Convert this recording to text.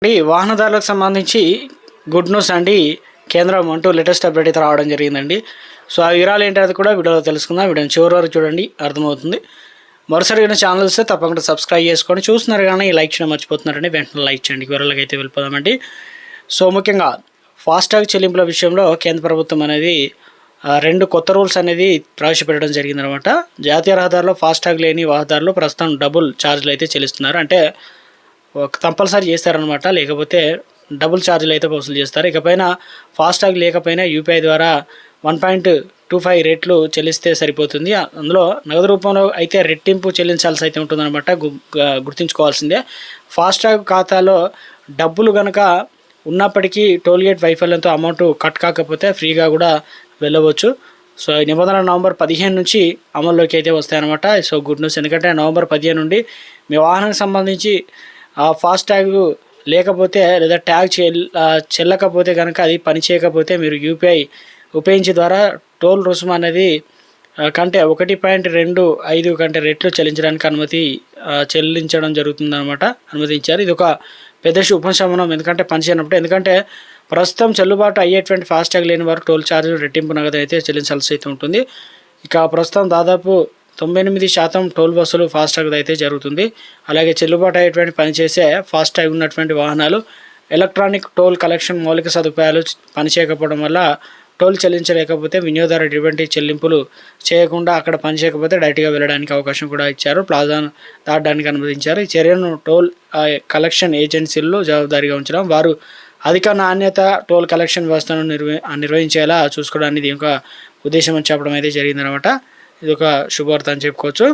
వాహనదారులకు సంబంధించి good news అండి. కేంద్రం అంటూ లేటెస్ట్ అప్డేట్ అయితే రావడం జరిగిందండి. సో ఆ వివరాలు ఏంటి అది కూడా వీడియోలో తెలుసుకుందాం. వీడియోని చివరి వరకు చూడండి, అర్థమవుతుంది. మరోసారి ఛానల్ వస్తే తప్పకుండా సబ్స్క్రైబ్ చేసుకోండి. చూస్తున్నారు కానీ లైక్ చేయడం మర్చిపోతున్నారండి, వెంటనే లైక్ చేయండి. వివరాలకు అయితే వెళ్ళిపోదామండి. సో ముఖ్యంగా ఫాస్టాగ్ చెల్లింపుల విషయంలో కేంద్ర ప్రభుత్వం అనేది 2 కొత్త రూల్స్ అనేది ప్రవేశపెట్టడం జరిగిందనమాట. జాతీయ రహదారిలో ఫాస్టాగ్ లేని వాహనదారులు ప్రస్తుతం డబుల్ ఛార్జీలు అయితే చెల్లిస్తున్నారు. అంటే కంపల్సరీ చేస్తారనమాట, లేకపోతే డబుల్ ఛార్జీలు అయితే వసూలు చేస్తారు. ఇకపైన ఫాస్టాగ్ లేకపోయినా యూపీఐ ద్వారా 1.25 రేట్లు చెల్లిస్తే సరిపోతుంది. అందులో నగదు రూపంలో అయితే రెట్టింపు చెల్లించాల్సి అయితే ఉంటుందన్నమాట. గుర్తుంచుకోవాల్సిందే. ఫాస్టాగ్ ఖాతాలో డబ్బులు కనుక ఉన్నప్పటికీ టోల్గేట్ వైఫల్యంతో అమౌంట్ కట్ కాకపోతే ఫ్రీగా కూడా వెళ్ళవచ్చు. సో ఈ నిబంధన నవంబర్ 15 నుంచి అమల్లోకి అయితే వస్తాయన్నమాట. సో గుడ్ న్యూస్, ఎందుకంటే నవంబర్ 15 నుండి మీ వాహనానికి సంబంధించి ఫాస్టాగ్ లేకపోతే లేదా ట్యాగ్ చెల్లకపోతే కనుక అది పని చేయకపోతే మీరు యూపీఐ ఉపయోగించే ద్వారా టోల్ రుసుము అనేది కంటే 1.25 కంటే రెట్లు చెల్లించడానికి చెల్లించడం జరుగుతుందన్నమాట. అనుమతించారు. ఇది ఒక పెద్ద ఉపశమనం, ఎందుకంటే పని చేయనప్పుడు. ఎందుకంటే ప్రస్తుతం చెల్లుబాటు అయ్యేటువంటి ఫాస్టాగ్ లేని వారు టోల్ ఛార్జీలు రెట్టింపు నగదు అయితే చెల్లించాల్సి అయితే ఉంటుంది. ఇక ప్రస్తుతం దాదాపు 98% టోల్ వసూలు ఫాస్టాగ్ అయితే జరుగుతుంది. అలాగే చెల్లుబాటు అయ్యేటువంటి పనిచేసే ఫాస్టాగ్ ఉన్నటువంటి వాహనాలు ఎలక్ట్రానిక్ టోల్ కలెక్షన్ మౌలిక సదుపాయాలు పనిచేయకపోవడం వల్ల టోల్ చెల్లించలేకపోతే వినియోగదారు ఎటువంటి చెల్లింపులు చేయకుండా అక్కడ పనిచేయకపోతే డైరెక్ట్గా వెళ్ళడానికి అవకాశం కూడా ఇచ్చారు. ప్లాజాను దాటడానికి అనుమతించారు. ఈ చర్యను టోల్ కలెక్షన్ ఏజెన్సీల్లో జవాబుదారీగా ఉంచడం, వారు అధిక నాణ్యత టోల్ కలెక్షన్ వ్యవస్థను నిర్వహించేలా చూసుకోవడానికి దీని యొక్క ఉద్దేశం అని చెప్పడం అయితే జరిగిందనమాట. ఇది ఒక శుభవార్త అని చెప్పుకోవచ్చు.